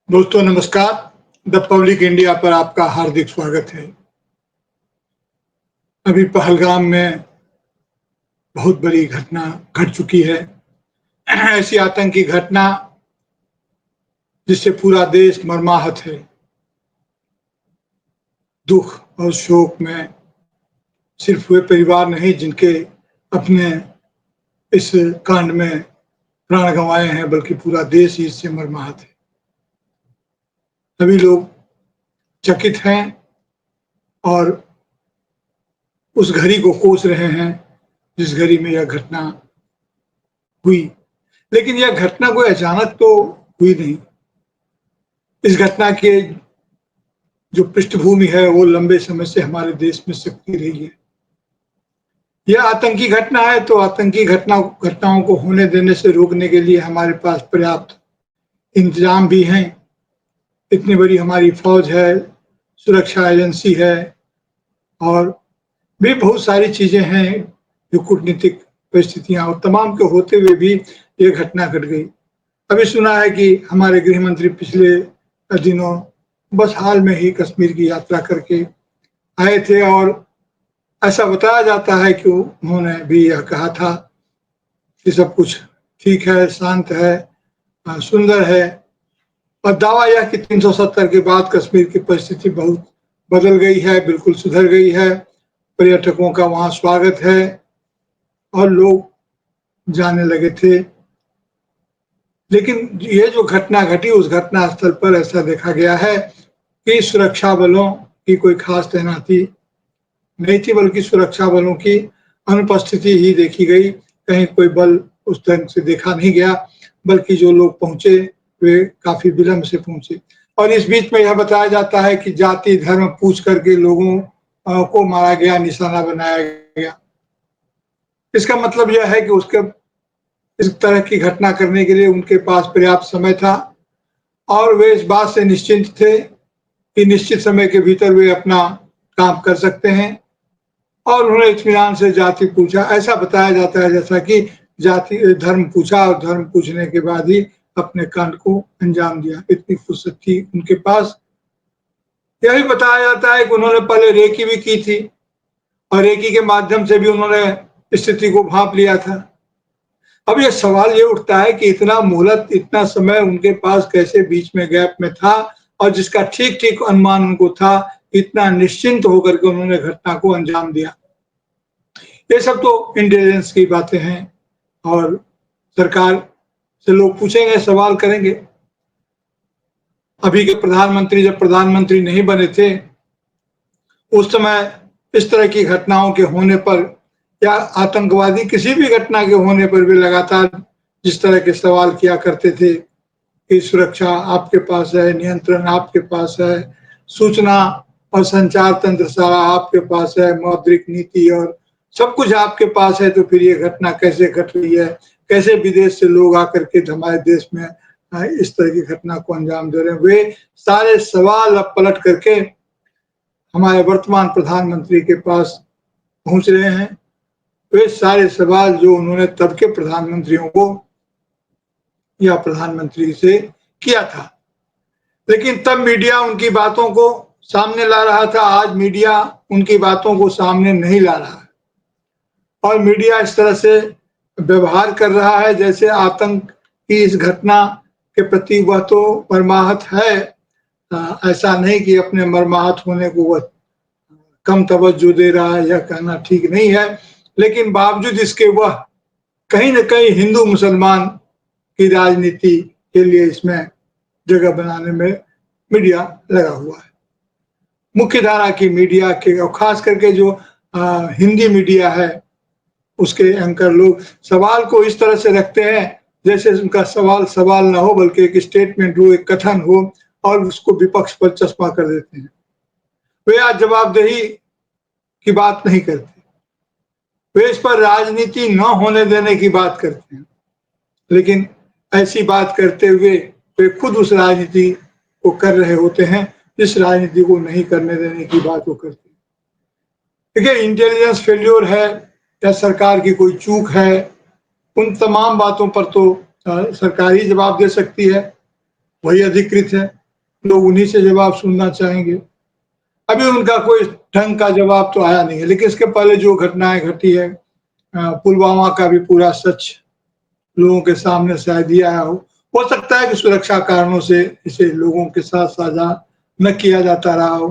दोस्तों नमस्कार। The public India पर आपका हार्दिक स्वागत है। अभी पहलगाम में बहुत बड़ी घटना घट चुकी है। ऐसी आतंकी घटना जिससे पूरा देश मर्माहत है। दुख और शोक में सिर्फ वे परिवार नहीं जिनके अपने इस कांड में प्राण गंवाए हैं, बल्कि पूरा देश ही इससे मर्माहत है। सभी लोग चकित हैं और उस घड़ी को कोस रहे हैं जिस घड़ी में यह घटना हुई। लेकिन यह घटना कोई अचानक तो हुई नहीं। इस घटना के जो पृष्ठभूमि है वो लंबे समय से हमारे देश में सकती रही है। यह आतंकी घटना है तो आतंकी घटनाओं को होने देने से रोकने के लिए हमारे पास पर्याप्त इंतजाम भी हैं। इतनी बड़ी हमारी फौज है, सुरक्षा एजेंसी है और भी बहुत सारी चीजें हैं। जो कूटनीतिक परिस्थितियां और तमाम के होते हुए भी ये घटना घट गई। अभी सुना है कि हमारे गृह मंत्री पिछले दिनों बस हाल में ही कश्मीर की यात्रा करके आए थे और ऐसा बताया जाता है कि उन्होंने भी यह कहा था कि सब कुछ ठीक है, शांत है, सुंदर है। और दावा यह कि 370 के बाद कश्मीर की परिस्थिति बहुत बदल गई है, बिल्कुल सुधर गई है। पर्यटकों का वहां स्वागत है और लोग जाने लगे थे। लेकिन ये जो घटना घटी उस घटना स्थल पर ऐसा देखा गया है कि सुरक्षा बलों की कोई खास तैनाती नहीं थी, बल्कि सुरक्षा बलों की अनुपस्थिति ही देखी गई। कहीं कोई बल उस ढंग से देखा नहीं गया, बल्कि जो लोग पहुंचे वे काफी विलंब से पहुंचे। और इस बीच में यह बताया जाता है कि जाति धर्म पूछ करके लोगों को मारा गया, निशाना बनाया गया। इसका मतलब यह है कि उसके इस तरह की घटना करने के लिए उनके पास पर्याप्त समय था और वे इस बात से निश्चिंत थे कि निश्चित समय के भीतर वे अपना काम कर सकते हैं। और उन्होंने इत्मीनान से जाति पूछा। ऐसा बताया जाता है जैसा कि जाति धर्म पूछा और धर्म पूछने के बाद ही अपने कांड को अंजाम दिया। इतनी फुर्सत थी उनके पास। यह भी बताया जाता है कि उन्होंने पहले रेकी भी की थी और रेकी के माध्यम से भी उन्होंने स्थिति को भांप लिया था। अब यह सवाल ये उठता है कि इतना मोहलत, इतना समय उनके पास कैसे बीच में गैप में था और जिसका ठीक ठीक अनुमान उनको था, इतना निश्चिंत होकर के उन्होंने घटना को अंजाम दिया। ये सब तो इंटेलिजेंस की बातें हैं और सरकार से लोग पूछेंगे, सवाल करेंगे। अभी के प्रधानमंत्री जब प्रधानमंत्री नहीं बने थे उस समय इस तरह की घटनाओं के होने पर या आतंकवादी किसी भी घटना के होने पर भी लगातार जिस तरह के सवाल किया करते थे कि सुरक्षा आपके पास है, नियंत्रण आपके पास है, सूचना और संचार तंत्र सारा आपके पास है, मौद्रिक नीति और सब कुछ आपके पास है, तो फिर ये घटना कैसे घट रही है, कैसे विदेश से लोग आकर के हमारे देश में इस तरह की घटना को अंजाम दे रहे हैं। वे सारे सवाल अब पलट करके हमारे वर्तमान प्रधानमंत्री के पास पहुंच रहे हैं। वे सारे सवाल जो उन्होंने तब के प्रधानमंत्रियों को या प्रधानमंत्री से किया था, लेकिन तब मीडिया उनकी बातों को सामने ला रहा था। आज मीडिया उनकी बातों को सामने नहीं ला रहा है और मीडिया इस तरह से व्यवहार कर रहा है जैसे आतंक की इस घटना के प्रति वह तो मर्माहत है। ऐसा नहीं कि अपने मर्माहत होने को वह कम तवज्जो दे रहा है, यह कहना ठीक नहीं है। लेकिन बावजूद इसके वह कहीं न कहीं हिंदू मुसलमान की राजनीति के लिए इसमें जगह बनाने में मीडिया लगा हुआ है। मुख्य धारा की मीडिया के और खास करके जो हिंदी मीडिया है उसके एंकर लोग सवाल को इस तरह से रखते हैं जैसे उनका सवाल सवाल ना हो, बल्कि एक स्टेटमेंट हो, एक कथन हो और उसको विपक्ष पर चश्मा कर देते हैं। वे आज जवाबदेही की बात नहीं करते, वे इस पर राजनीति न होने देने की बात करते हैं। लेकिन ऐसी बात करते हुए वे खुद उस राजनीति को कर रहे होते हैं जिस राजनीति को नहीं करने देने की बात वो करते हैं। देखिए, इंटेलिजेंस फेल्योर है या सरकार की कोई चूक है, उन तमाम बातों पर तो सरकार ही जवाब दे सकती है। वही अधिकृत है, लोग उन्हीं से जवाब सुनना चाहेंगे। अभी उनका कोई ढंग का जवाब तो आया नहीं है, लेकिन इसके पहले जो घटनाएं घटी है, पुलवामा का भी पूरा सच लोगों के सामने शायद ही आया हो सकता है कि सुरक्षा कारणों से इसे लोगों के साथ साझा न किया जाता रहा हो,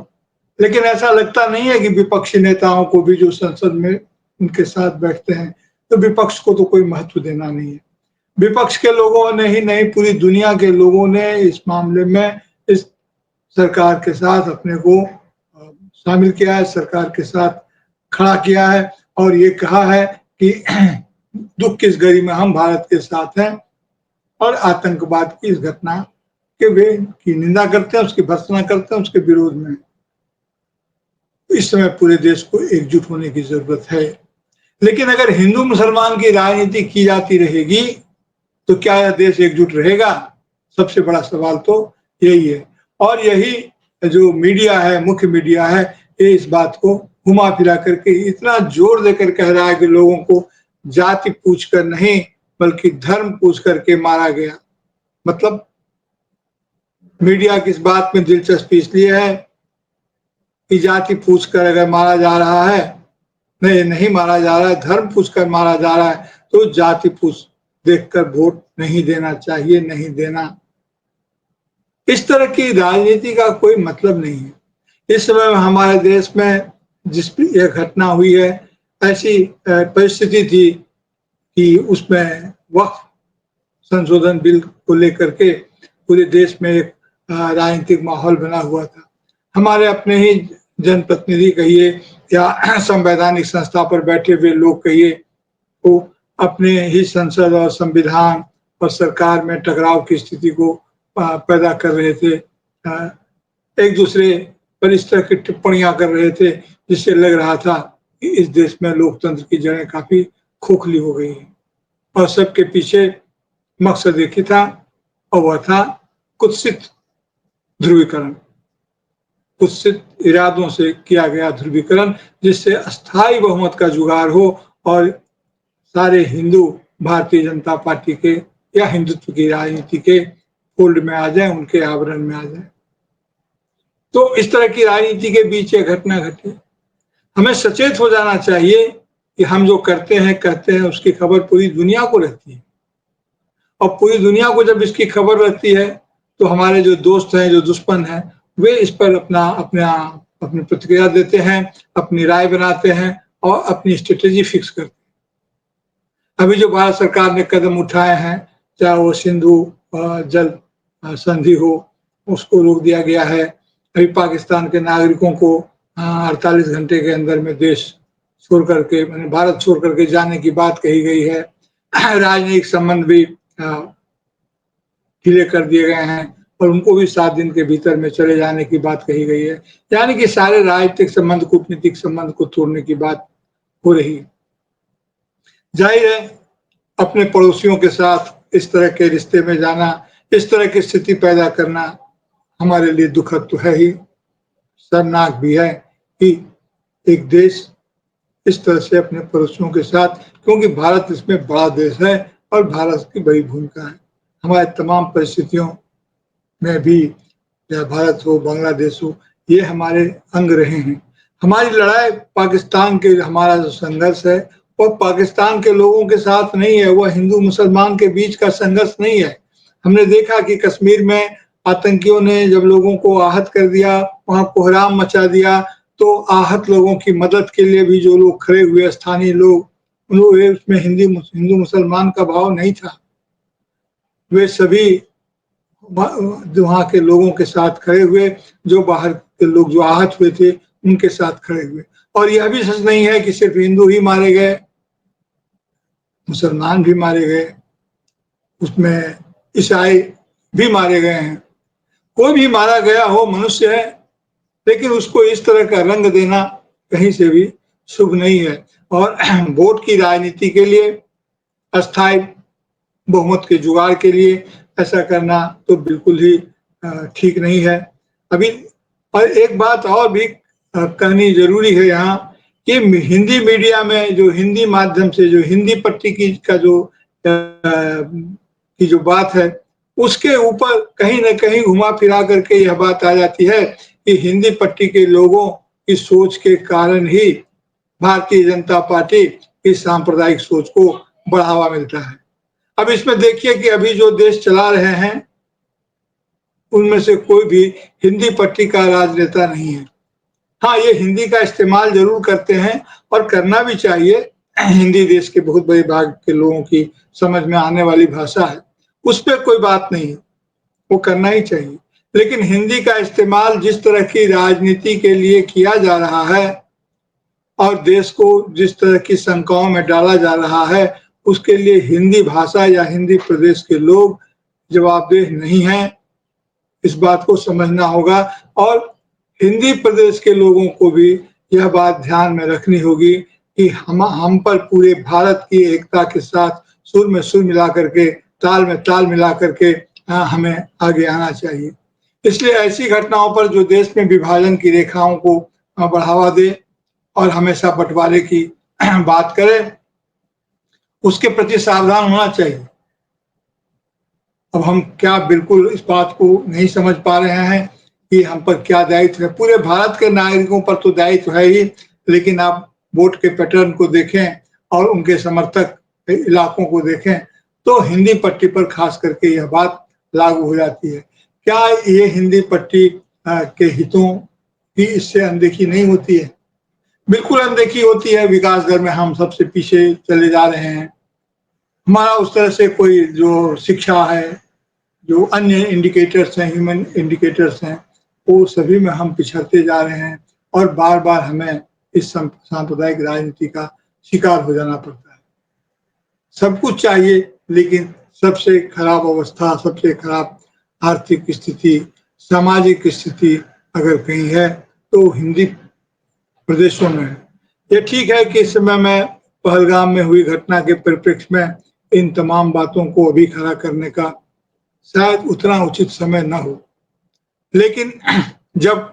लेकिन ऐसा लगता नहीं है कि विपक्षी नेताओं को भी जो संसद में उनके साथ बैठते हैं, तो विपक्ष को तो कोई महत्व देना नहीं है। विपक्ष के लोगों ने ही नहीं, पूरी दुनिया के लोगों ने इस मामले में इस सरकार के साथ अपने को शामिल किया है, सरकार के साथ खड़ा किया है और ये कहा है कि दुख की इस घड़ी में हम भारत के साथ हैं और आतंकवाद की इस घटना के वे की निंदा करते हैं, उसकी भर्त्सना करते हैं, उसके विरोध में इस समय पूरे देश को एकजुट होने की जरूरत है। लेकिन अगर हिंदू मुसलमान की राजनीति की जाती रहेगी तो क्या यह देश एकजुट रहेगा? सबसे बड़ा सवाल तो यही है। और यही जो मीडिया है, मुख्य मीडिया है, ये इस बात को घुमा फिरा करके इतना जोर देकर कह रहा है कि लोगों को जाति पूछकर नहीं बल्कि धर्म पूछ करके मारा गया। मतलब मीडिया की इस बात में दिलचस्पी इसलिए है कि जाति पूछकर अगर मारा जा रहा है, नहीं मारा जा रहा है, धर्म पूछकर मारा जा रहा है, तो जाति पूछ देखकर वोट नहीं देना चाहिए, नहीं देना। इस तरह की राजनीति का कोई मतलब नहीं है। इस समय हमारे देश में जिस यह घटना हुई है, ऐसी परिस्थिति थी कि उसमें वक्फ संशोधन बिल को लेकर के पूरे देश में एक राजनीतिक माहौल बना हुआ था। हमारे अपने ही जनप्रतिनिधि कहिए या संवैधानिक संस्था पर बैठे हुए लोग कहिए, वो अपने ही संसद और संविधान और सरकार में टकराव की स्थिति को पैदा कर रहे थे। एक दूसरे पर इस तरह की टिप्पणियां कर रहे थे जिससे लग रहा था कि इस देश में लोकतंत्र की जड़ें काफी खोखली हो गई हैं और सबके पीछे मकसद एक ही था और वह था कुत्सित ध्रुवीकरण, कुत्सित इरादों से किया गया ध्रुवीकरण, जिससे अस्थायी बहुमत का जुगाड़ हो और सारे हिंदू भारतीय जनता पार्टी के या हिंदुत्व की राजनीति के फोल्ड में आ जाए, उनके आवरण में आ जाए। तो इस तरह की राजनीति के बीच ये घटना घटी। हमें सचेत हो जाना चाहिए कि हम जो करते हैं कहते हैं उसकी खबर पूरी दुनिया को रहती है और पूरी दुनिया को जब इसकी खबर रहती है तो हमारे जो दोस्त हैं, जो दुश्मन हैं, वे इस पर अपनी प्रतिक्रिया देते हैं, अपनी राय बनाते हैं और अपनी स्ट्रेटेजी फिक्स करते हैं। अभी जो भारत सरकार ने कदम उठाए हैं, चाहे वो सिंधु जल संधि हो, उसको रोक दिया गया है। अभी पाकिस्तान के नागरिकों को 48 घंटे के अंदर में देश छोड़ करके, भारत छोड़ करके जाने की बात कही गई है। राजनीतिक संबंध भी ढीले कर दिए गए हैं और उनको भी 7 दिन के भीतर में चले जाने की बात कही गई है। यानी कि सारे राजनीतिक संबंध, कूटनीतिक संबंध को तोड़ने की बात हो रही है। जाहिर है अपने पड़ोसियों के साथ इस तरह के रिश्ते में जाना, इस तरह की स्थिति पैदा करना हमारे लिए दुखद तो है ही, शर्मनाक भी है कि एक देश इस तरह से अपने पड़ोसियों के साथ, क्योंकि भारत इसमें बड़ा देश है और भारत की बड़ी भूमिका है। हमारे तमाम परिस्थितियों में भी, चाहे भारत हो, बांग्लादेश हो, ये हमारे अंग रहे हैं। हमारी लड़ाई पाकिस्तान के, हमारा जो संघर्ष है वो पाकिस्तान के लोगों के साथ नहीं है, वह हिंदू मुसलमान के बीच का संघर्ष नहीं है। हमने देखा कि कश्मीर में आतंकियों ने जब लोगों को आहत कर दिया, वहां कोहराम मचा दिया, तो आहत लोगों की मदद के लिए भी जो लोग खड़े हुए, स्थानीय लोग, उसमें हिंदू मुसलमान का भाव नहीं था। वे सभी वहां के लोगों के साथ खड़े हुए, जो बाहर के लोग जो आहत हुए थे उनके साथ खड़े हुए। और यह भी सच नहीं है कि सिर्फ हिंदू ही मारे गए, मुसलमान भी मारे गए, उसमें ईसाई भी मारे गए हैं। कोई भी मारा गया हो मनुष्य है, लेकिन उसको इस तरह का रंग देना कहीं से भी शुभ नहीं है। और वोट की राजनीति के लिए, अस्थायी बहुमत के जुगाड़ के लिए ऐसा करना तो बिल्कुल ही ठीक नहीं है। अभी और एक बात और भी कहनी जरूरी है यहाँ कि हिंदी मीडिया में जो हिंदी माध्यम से जो हिंदी पट्टी की का जो की जो बात है, उसके ऊपर कहीं न कहीं घुमा फिरा करके यह बात आ जाती है कि हिंदी पट्टी के लोगों की सोच के कारण ही भारतीय जनता पार्टी की सांप्रदायिक सोच को बढ़ावा मिलता है। अब इसमें देखिए कि अभी जो देश चला रहे हैं, उनमें से कोई भी हिंदी पट्टी का राजनेता नहीं है। हाँ, ये हिंदी का इस्तेमाल ज़रूर करते हैं और करना भी चाहिए। हिंदी देश के बहुत बड़े भाग के लोगों की समझ में आने वाली भाषा है, उस पे कोई बात नहीं है, वो करना ही चाहिए। लेकिन हिंदी का इस्तेमाल जिस तरह की राजनीति के लिए किया जा रहा है और देश को जिस तरह की शंकाओं में डाला जा रहा है, उसके लिए हिंदी भाषा या हिंदी प्रदेश के लोग जवाबदेह नहीं हैं। इस बात को समझना होगा और हिंदी प्रदेश के लोगों को भी यह बात ध्यान में रखनी होगी कि हम पर पूरे भारत की एकता के साथ सुर में सुर मिला करके, ताल में ताल मिला करके हमें आगे आना चाहिए। इसलिए ऐसी घटनाओं पर जो देश में विभाजन की रेखाओं को बढ़ावा दे और हमेशा बंटवारे की बात करे, उसके प्रति सावधान होना चाहिए। अब हम क्या बिल्कुल इस बात को नहीं समझ पा रहे हैं कि हम पर क्या दायित्व है। पूरे भारत के नागरिकों पर तो दायित्व है ही, लेकिन आप वोट के पैटर्न को देखें और उनके समर्थक इलाकों को देखें, तो हिंदी पट्टी पर खास करके यह बात लागू हो जाती है। क्या ये हिंदी पट्टी के हितों की इससे अनदेखी नहीं होती है? बिल्कुल अनदेखी होती है। विकास दर में हम सबसे पीछे चले जा रहे हैं। हमारा उस तरह से कोई जो शिक्षा है, जो अन्य इंडिकेटर्स हैं, ह्यूमन इंडिकेटर्स हैं, वो सभी में हम पिछड़ते जा रहे हैं और बार-बार हमें इस सांप्रदायिक राजनीति का शिकार हो जाना पड़ता है। सब कुछ चाहिए, लेकिन सबसे खराब अवस्था, सबसे खराब आर्थिक स्थिति, सामाजिक स्थिति अगर कहीं है, तो हिंदी प्रदेशों में है। ये ठीक है कि इस समय में पहलगाम में हुई घटना के परिप्रेक्ष्य में इन तमाम बातों को अभी खड़ा करने का शायद उतना उचित समय न हो, लेकिन जब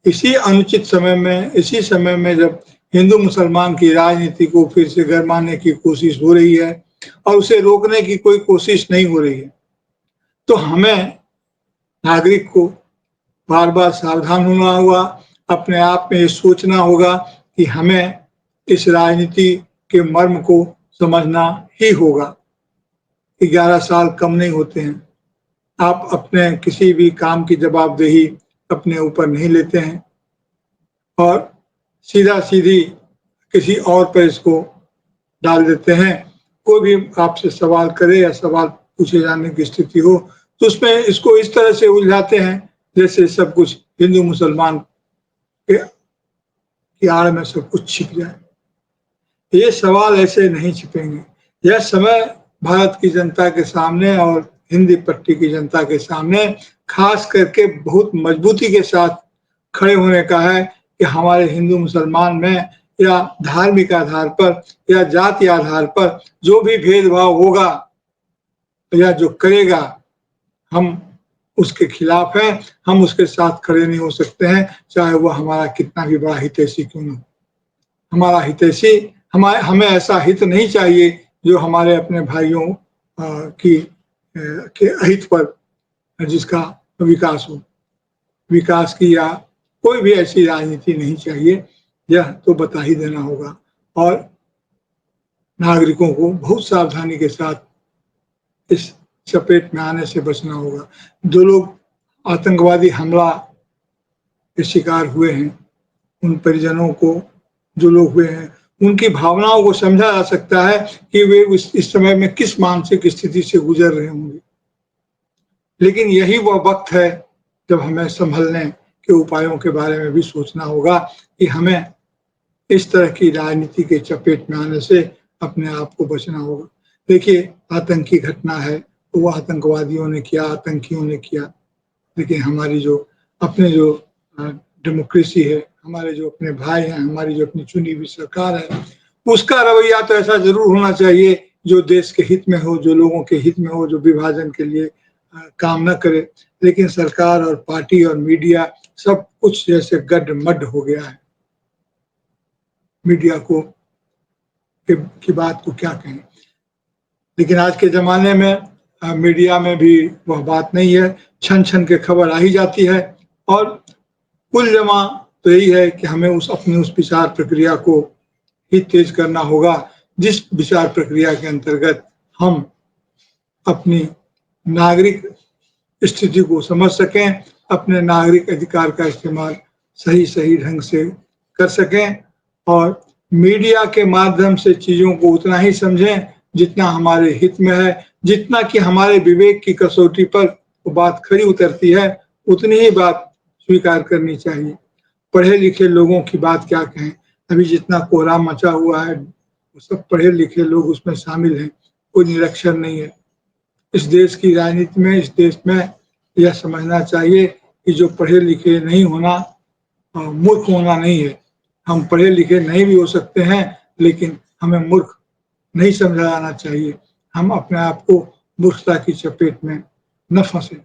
इसी अनुचित समय में, इसी समय में जब हिंदू मुसलमान की राजनीति को फिर से गरमाने की कोशिश हो रही है और उसे रोकने की कोई कोशिश नहीं हो रही है, तो हमें नागरिक को बार-बार सावधान होना होगा। अपने आप में ये सोचना होगा कि हमें इस राजनीति के मर्म को समझना ही होगा। 11 साल कम नहीं होते हैं। आप अपने किसी भी काम की जवाबदेही अपने ऊपर नहीं लेते हैं और सीधा-सीधी किसी और पर इसको डाल देते हैं। कोई भी आपसे सवाल करे या सवाल पूछे जाने की स्थिति हो, तो उसमें इसको इस तरह से उलझाते हैं जैसे सब कुछ हिंदू मुसलमान की आड़ में सब कुछ छिप जाए। ये सवाल ऐसे नहीं छिपेंगे। यह समय भारत की जनता के सामने और हिंदी पट्टी की जनता के सामने खास करके बहुत मजबूती के साथ खड़े होने का है कि हमारे हिंदू मुसलमान में या धार्मिक आधार पर या जाति आधार पर जो भी भेदभाव होगा या जो करेगा, हम उसके खिलाफ हैं, हम उसके साथ खड़े नहीं हो सकते हैं, चाहे वो हमारा कितना भी बड़ा हितैषी क्यों न हो। हमारा हितैषी हमें ऐसा हित नहीं चाहिए जो हमारे अपने भाइयों के अहित पर जिसका विकास हो। विकास की या कोई भी ऐसी राजनीति नहीं चाहिए, यह तो बता ही देना होगा और नागरिकों को बहुत सावधानी के साथ इस चपेट में आने से बचना होगा। जो लोग आतंकवादी हमला के शिकार हुए हैं, उन परिजनों को, जो लोग हुए हैं, उनकी भावनाओं को समझा जा सकता है कि वे इस समय में किस मानसिक स्थिति से गुजर रहे होंगे। लेकिन यही वह वक्त है जब हमें संभलने के उपायों के बारे में भी सोचना होगा कि हमें इस तरह की राजनीति के चपेट में आने से अपने आप को बचना होगा। देखिए, आतंकी घटना है, वो आतंकवादियों ने किया, आतंकियों ने किया, लेकिन हमारी जो अपने जो डेमोक्रेसी है, हमारे जो अपने भाई हैं, हमारी जो अपनी चुनी हुई सरकार है, उसका रवैया तो ऐसा ज़रूर होना चाहिए जो देश के हित में हो, जो लोगों के हित में हो, जो विभाजन के लिए काम न करे। लेकिन सरकार और पार्टी और मीडिया सब कुछ जैसे गड्ढ-मड्ढ हो गया है। मीडिया की बात को क्या कहें। लेकिन आज के ज़माने में मीडिया में भी वह बात नहीं है, छन छन के खबर आ ही जाती है। और कुल जमा तो यही है कि हमें अपनी उस विचार प्रक्रिया को ही तेज करना होगा, जिस विचार प्रक्रिया के अंतर्गत हम अपनी नागरिक स्थिति को समझ सकें, अपने नागरिक अधिकार का इस्तेमाल सही ढंग से कर सकें और मीडिया के माध्यम से चीज़ों को उतना ही समझें जितना हमारे हित में है, जितना कि हमारे विवेक की कसौटी पर वो बात खरी उतरती है, उतनी ही बात स्वीकार करनी चाहिए। पढ़े लिखे लोगों की बात क्या कहें, अभी जितना कोहराम मचा हुआ है वो सब पढ़े लिखे लोग उसमें शामिल हैं, कोई निरक्षर नहीं है। इस देश की राजनीति में, इस देश में यह समझना चाहिए कि जो पढ़े लिखे नहीं होना मूर्ख होना नहीं है। हम पढ़े लिखे नहीं भी हो सकते हैं, लेकिन हमें मूर्ख नहीं समझा जाना चाहिए। हम अपने आप को मूर्खता की चपेट में न फंसे।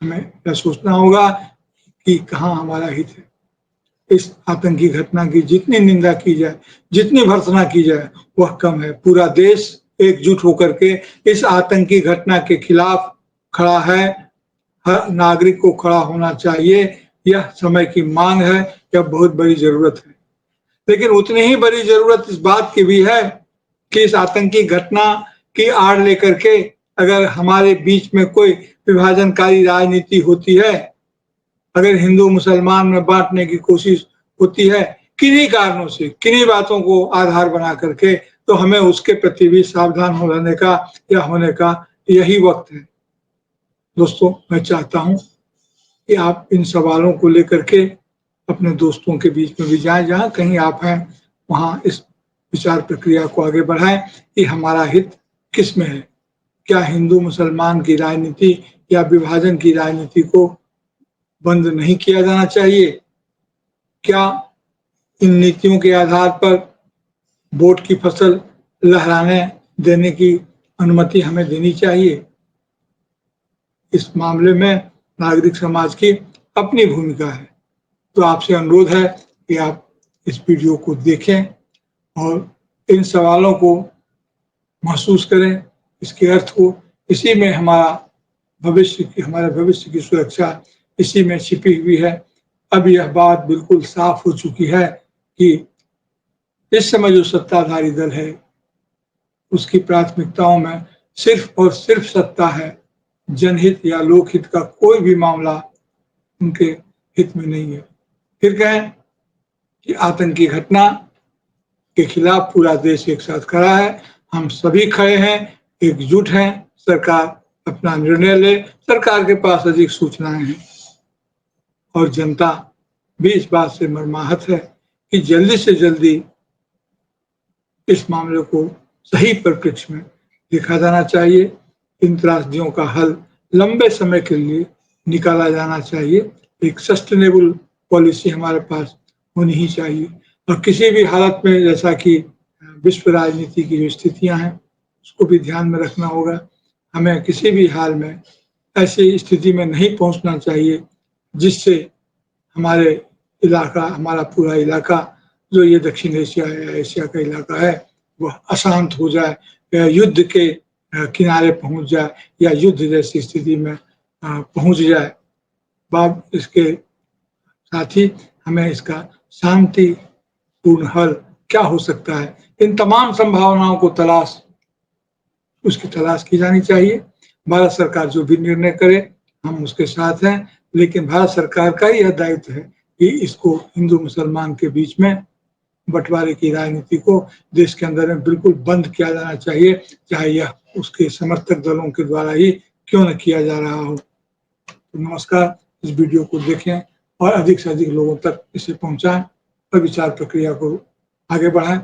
हमें यह सोचना होगा कि कहाँ हमारा हित है। इस आतंकी घटना की जितनी निंदा की जाए, जितनी भर्त्सना की जाए, वह कम है। पूरा देश एकजुट होकर के इस आतंकी घटना के खिलाफ खड़ा है। हर नागरिक को खड़ा होना चाहिए, यह समय की मांग है, यह बहुत बड़ी जरूरत है। लेकिन उतनी ही बड़ी जरूरत इस बात की भी है कि इस आतंकी घटना की आड़ लेकर के अगर हमारे बीच में कोई विभाजनकारी राजनीति होती है, अगर हिंदू मुसलमान में बांटने की कोशिश होती है किन्हीं कारणों से, किन्हीं बातों को आधार बना करके, तो हमें उसके प्रति भी सावधान होने का या होने का यही वक्त है। दोस्तों, मैं चाहता हूं कि आप इन सवालों को लेकर के अपने दोस्तों के बीच में भी जाएं, जहां कहीं आप हैं वहां इस विचार प्रक्रिया को आगे बढ़ाएं कि हमारा हित किस में है। क्या हिंदू मुसलमान की राजनीति या विभाजन की राजनीति को बंद नहीं किया जाना चाहिए? क्या इन नीतियों के आधार पर वोट की फसल लहराने देने की अनुमति हमें देनी चाहिए? इस मामले में नागरिक समाज की अपनी भूमिका है। तो आपसे अनुरोध है कि आप इस वीडियो को देखें और इन सवालों को महसूस करें, इसके अर्थ को। इसी में हमारे भविष्य की सुरक्षा इसी में छिपी हुई है। अब यह बात बिल्कुल साफ हो चुकी है कि इस समय जो सत्ताधारी दल है उसकी प्राथमिकताओं में सिर्फ और सिर्फ सत्ता है। जनहित या लोकहित का कोई भी मामला उनके हित में नहीं है। फिर कहें कि आतंकी घटना के खिलाफ पूरा देश एक साथ खड़ा है, हम सभी खड़े हैं, एकजुट हैं। सरकार अपना निर्णय ले, सरकार के पास अधिक सूचनाएं हैं और जनता भी इस बात से मर्माहत है कि जल्दी से जल्दी इस मामले को सही परिप्रेक्ष्य में देखा जाना चाहिए। इन त्रासदियों का हल लंबे समय के लिए निकाला जाना चाहिए। एक सस्टेनेबल पॉलिसी हमारे पास होनी ही चाहिए और किसी भी हालत में, जैसा कि विश्व राजनीति की जो स्थितियां हैं उसको भी ध्यान में रखना होगा। हमें किसी भी हाल में ऐसी स्थिति में नहीं पहुंचना चाहिए जिससे हमारे इलाका, हमारा पूरा इलाका जो ये दक्षिण एशिया या एशिया का इलाका है वह अशांत हो जाए या युद्ध के किनारे पहुंच जाए या युद्ध जैसी स्थिति में पहुंच जाए। बाब इसके साथ ही हमें इसका शांतिपूर्ण हल क्या हो सकता है, इन तमाम संभावनाओं को उसकी तलाश की जानी चाहिए। भारत सरकार जो भी निर्णय करे हम उसके साथ हैं, लेकिन भारत सरकार का यह दायित्व है कि इसको हिंदू मुसलमान के बीच में बंटवारे की राजनीति को देश के अंदर में बिल्कुल बंद किया जाना चाहिए, चाहे यह उसके समर्थक दलों के द्वारा ही क्यों न किया जा रहा हो। तो नमस्कार, इस वीडियो को देखें और अधिक से अधिक लोगों तक इसे पहुंचाएं और विचार प्रक्रिया को आगे बढ़ाएं।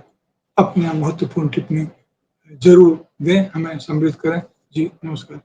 अपनी महत्वपूर्ण टिप्पणी जरूर दें, हमें समृद्ध करें। जी नमस्कार।